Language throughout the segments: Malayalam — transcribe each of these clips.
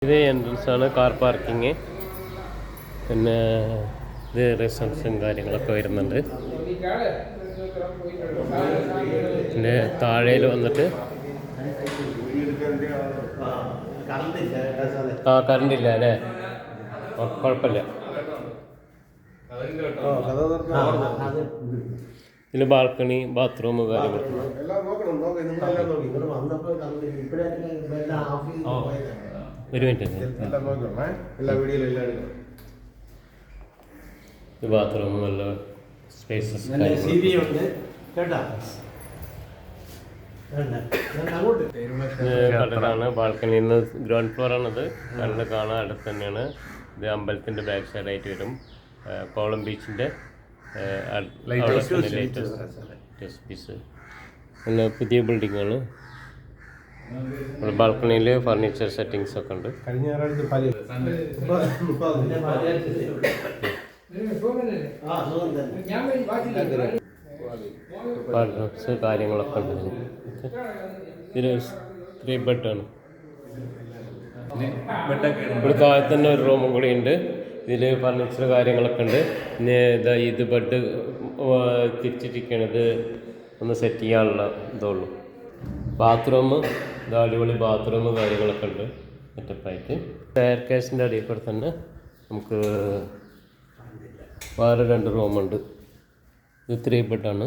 ഇത് എൻട്രൻസ് ആണ്, കാർ പാർക്കിങ്. പിന്നെ ഇത് റിസപ്ഷൻ കാര്യങ്ങളൊക്കെ വരുന്നുണ്ട്. പിന്നെ താഴേൽ വന്നിട്ട് കറണ്ട് ഇല്ല അല്ലേ? കുഴപ്പമില്ല. ഇതിൽ ബാൽക്കണി, ബാത്റൂം കാര്യങ്ങൾ. ഒരു മിനിറ്റ്. ബാത്റൂം നല്ല സ്പേസസ് കടലാണ്. ബാൽക്കണിയിൽ നിന്ന് ഗ്രൗണ്ട് ഫ്ലോർ ആണത്. കണ്ട് കാണാൻ അടുത്ത് തന്നെയാണ്. ഇത് അമ്പലത്തിൻ്റെ ബാക്ക് സൈഡായിട്ട് വരും. കോളം ബീച്ചിൻ്റെ ലേറ്റസ്റ്റ് പീസ്. നല്ല പുതിയ ബിൽഡിങ്ങാണ്. ബാൽക്കണിയിൽ ഫർണിച്ചർ സെറ്റിങ്സ് ഒക്കെ ഉണ്ട്. വാർഡ്രോബ്സ് കാര്യങ്ങളൊക്കെ ഉണ്ട്. ഇതിന് 3 ബെഡാണ്. ഇവിടെ താഴെ തന്നെ ഒരു റൂമും കൂടി ഉണ്ട്. ഇതിൽ ഫർണിച്ചർ കാര്യങ്ങളൊക്കെ ഉണ്ട്. പിന്നെ ഇതാ ഇത് ബെഡ് തിരിച്ചിട്ടിരിക്കണത് ഒന്ന് സെറ്റ് ചെയ്യാനുള്ള ഇതുള്ളൂ. ബാത്റൂം ഇതാ അടിപൊളി ബാത്റൂം കാര്യങ്ങളൊക്കെ ഉണ്ട് സെറ്റപ്പായിട്ട്. സ്റ്റെയർ കേസിൻ്റെ അടിയിൽ കൂടെ തന്നെ നമുക്ക് വേറെ 2 റൂമുണ്ട്. ഇത് 3 ബെഡാണ്.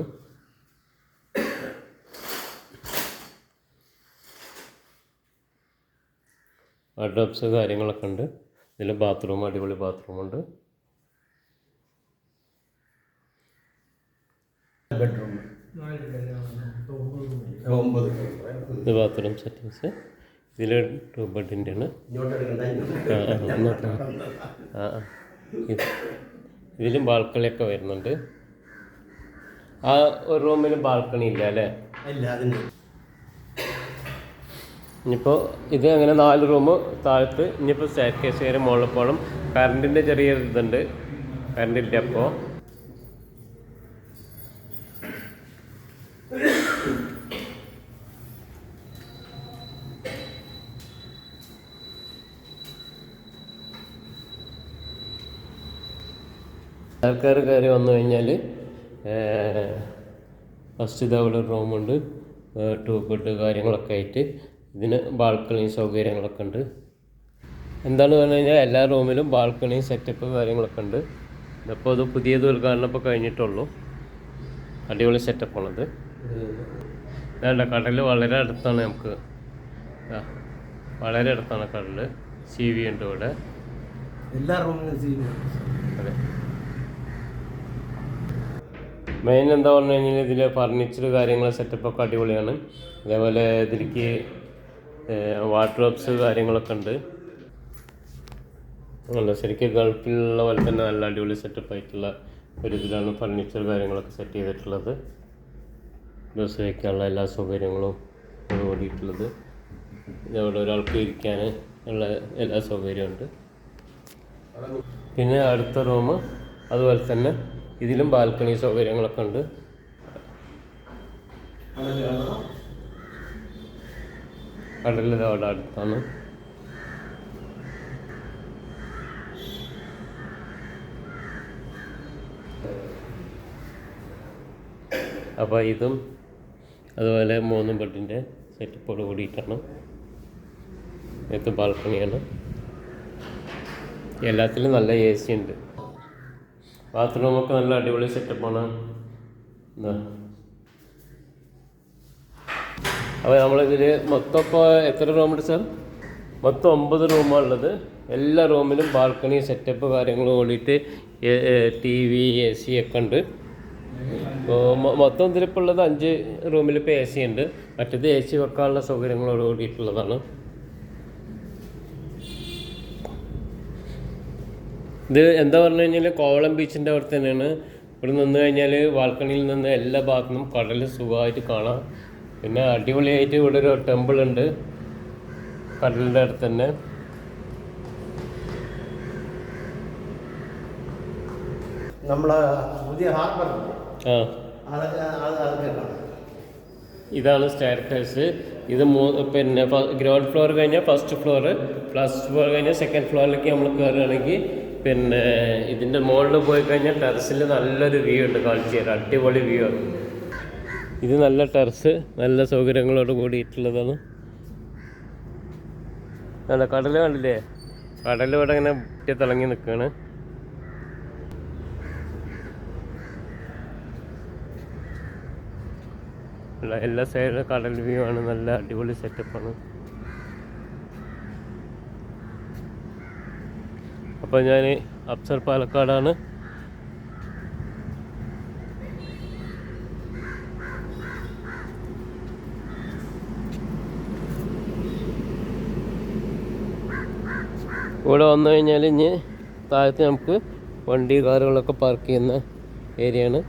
വാർഡ്രോബ്സ് കാര്യങ്ങളൊക്കെ ഉണ്ട്. ഇതിൽ ബാത്റൂം അടിപൊളി ബാത്റൂമുണ്ട്. ഇത് ബാത്റൂം സെറ്റിങ്സ്. ഇതിൽ 2 ബെഡിൻ്റെയാണ്. ഇതിലും ബാൽക്കണിയൊക്കെ വരുന്നുണ്ട്. ആ ഒരു റൂമിലും ബാൽക്കണി ഇല്ല അല്ലേ? ഇനിയിപ്പോൾ ഇത് അങ്ങനെ 4 റൂം താഴത്ത്. ഇനിയിപ്പോൾ സ്റ്റെയർ കേസ് കയറി മുകളിൽ പോകണം. കറണ്ടിൻ്റെ ചെറിയ ഇതുണ്ട്. കറണ്ടില്ല അപ്പോൾ. ആൾക്കാർ കയറി വന്നു കഴിഞ്ഞാൽ ഫസ്റ്റ് ഇത് അവിടെ ഒരു റൂമുണ്ട്. 2 ബെഡ് കാര്യങ്ങളൊക്കെ ആയിട്ട്. ഇതിന് ബാൽക്കണി സൗകര്യങ്ങളൊക്കെ ഉണ്ട്. എന്താണ് പറഞ്ഞു കഴിഞ്ഞാൽ എല്ലാ റൂമിലും ബാൽക്കണി സെറ്റപ്പ് കാര്യങ്ങളൊക്കെ ഉണ്ട്. ഇതിപ്പോൾ അത് പുതിയത് ഉദ്ഘാടനം ഇപ്പോൾ കഴിഞ്ഞിട്ടുള്ളൂ. അടിപൊളി സെറ്റപ്പാണത്. വേണ്ട, കടൽ വളരെ അടുത്താണ്. നമുക്ക് വളരെ അടുത്താണ് കടൽ. സി വി ഉണ്ട് ഇവിടെ. എല്ലാ റൂമിലും സി വി. അതെ. മെയിൻ എന്താ പറഞ്ഞു കഴിഞ്ഞാൽ ഇതിൽ ഫർണിച്ചർ കാര്യങ്ങൾ സെറ്റപ്പൊക്കെ അടിപൊളിയാണ്. അതേപോലെ ഇതിലേക്ക് വാർഡ്രോബ്സ് കാര്യങ്ങളൊക്കെ ഉണ്ട്. അല്ല, ശരിക്കും ഗൾഫിലുള്ള പോലെ തന്നെ നല്ല അടിപൊളി സെറ്റപ്പായിട്ടുള്ള ഒരു ഇതിലാണ് ഫർണിച്ചർ കാര്യങ്ങളൊക്കെ സെറ്റ് ചെയ്തിട്ടുള്ളത്. ഡ്രസ്സ് വയ്ക്കാനുള്ള എല്ലാ സൗകര്യങ്ങളും ഓടിയിട്ടുള്ളത്. ഇതവിടെ ഒരാൾക്ക് ഇരിക്കാൻ ഉള്ള എല്ലാ സൗകര്യമുണ്ട്. പിന്നെ അടുത്ത റൂം അതുപോലെ തന്നെ ഇതിലും ബാൽക്കണി സൗകര്യങ്ങളൊക്കെ ഉണ്ട്. കടലിൽ അവിടെ അടുത്താണ്. അപ്പോൾ ഇതും അതുപോലെ 3 ബെഡിൻ്റെ സെറ്റപ്പോട് കൂടിയിട്ടാണ്. ഇത് ബാൽക്കണിയാണ്. എല്ലാത്തിലും നല്ല AC ഉണ്ട്. ബാത്റൂമൊക്കെ നല്ല അടിപൊളി സെറ്റപ്പാണ്. അപ്പോൾ നമ്മളിതിൽ മൊത്തം ഇപ്പോൾ എത്ര റൂമുണ്ട് സാർ? മൊത്തം 9 റൂമാണ് ഉള്ളത്. എല്ലാ റൂമിലും ബാൽക്കണി സെറ്റപ്പ് കാര്യങ്ങളും ഓടിയിട്ട് TV AC ഒക്കെ ഉണ്ട്. ഇപ്പോൾ മൊത്തം ഇതിലിപ്പോൾ ഉള്ളത് 5 റൂമിൽ ഇപ്പോൾ AC ഉണ്ട്. മറ്റേത് AC വെക്കാനുള്ള സൗകര്യങ്ങളോട് കൂടിയിട്ടുള്ളതാണ്. ഇത് എന്താ പറഞ്ഞു കഴിഞ്ഞാൽ കോവളം ബീച്ചിൻ്റെ അവിടെ തന്നെയാണ്. ഇവിടെ നിന്ന് കഴിഞ്ഞാൽ ബാൽക്കണിയിൽ നിന്ന് എല്ലാ ഭാഗത്തുനിന്നും കടൽ സുഖമായിട്ട് കാണാം. പിന്നെ അടിപൊളിയായിട്ട് ഇവിടെ ഒരു ടെമ്പിൾ ഉണ്ട് കടലിൻ്റെ അടുത്ത് തന്നെ. നമ്മളെ പുതിയ ഹാർബർ ഇതാണ് സ്റ്റെയർ കേസ്. ഇത് പിന്നെ ഗ്രൗണ്ട് ഫ്ലോർ കഴിഞ്ഞാൽ ഫസ്റ്റ് ഫ്ലോർ കഴിഞ്ഞാൽ സെക്കൻഡ് ഫ്ലോറിലേക്ക് നമ്മൾ കയറുകയാണെങ്കിൽ പിന്നെ ഇതിൻ്റെ മുകളിൽ പോയി കഴിഞ്ഞാൽ ടെറസിൽ നല്ലൊരു വ്യൂ ഉണ്ട്, കാണിച്ചു തരാം. അടിപൊളി വ്യൂ ആണ് ഇത്. നല്ല ടെറസ്, നല്ല സൗകര്യങ്ങളോട് കൂടിയിട്ടുള്ളതാണ്. അല്ല കടൽ കണ്ടില്ലേ, കടൽ ഇവിടെ ഇങ്ങനെ തിളങ്ങി നിൽക്കുകയാണ്. എല്ലാ സൈഡിലും കടൽ വ്യൂ ആണ്, നല്ല അടിപൊളി സെറ്റപ്പാണ്. അപ്പോൾ ഞാൻ അപ്സർ പാലക്കാടാണ്. ഇവിടെ വന്നു കഴിഞ്ഞാൽ ഇനി താഴത്ത് നമുക്ക് വണ്ടി കാറുകളൊക്കെ പാർക്ക് ചെയ്യുന്ന ഏരിയയാണ്.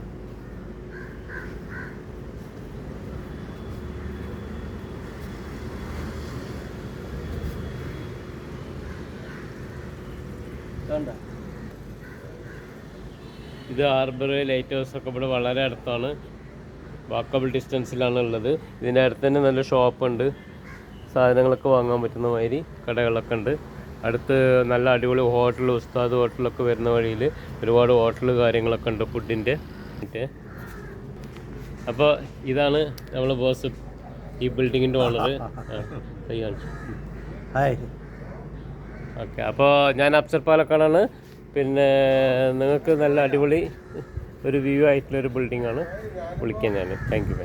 ഇത് ഹാർബർ ലൈറ്റ് ഹൗസ് ഒക്കെ ഇവിടെ വളരെ അടുത്താണ്, വാക്കബിൾ ഡിസ്റ്റൻസിലാണ് ഉള്ളത്. ഇതിൻ്റെ അടുത്ത് തന്നെ നല്ല ഷോപ്പുണ്ട്, സാധനങ്ങളൊക്കെ വാങ്ങാൻ പറ്റുന്ന മാതിരി കടകളൊക്കെ ഉണ്ട്. അടുത്ത് നല്ല അടിപൊളി ഹോട്ടൽ, ഉസ്താദ് ഹോട്ടലൊക്കെ വരുന്ന വഴിയിൽ ഒരുപാട് ഹോട്ടൽ കാര്യങ്ങളൊക്കെ ഉണ്ട് ഫുഡിൻ്റെ. അപ്പോൾ ഇതാണ് നമ്മൾ ബോസ്, ഈ ബിൽഡിങ്ങിൻ്റെ ഓണർ. കൈ കാണിച്ചു. ഓക്കെ, അപ്പോൾ ഞാൻ അപ്സർ പാലക്കാടാണ്. പിന്നെ നിങ്ങൾക്ക് നല്ല അടിപൊളി ഒരു വ്യൂ ആയിട്ടുള്ളൊരു ബിൽഡിങ്ങാണ്. വിളിക്കാൻ ഞാൻ. Thank you.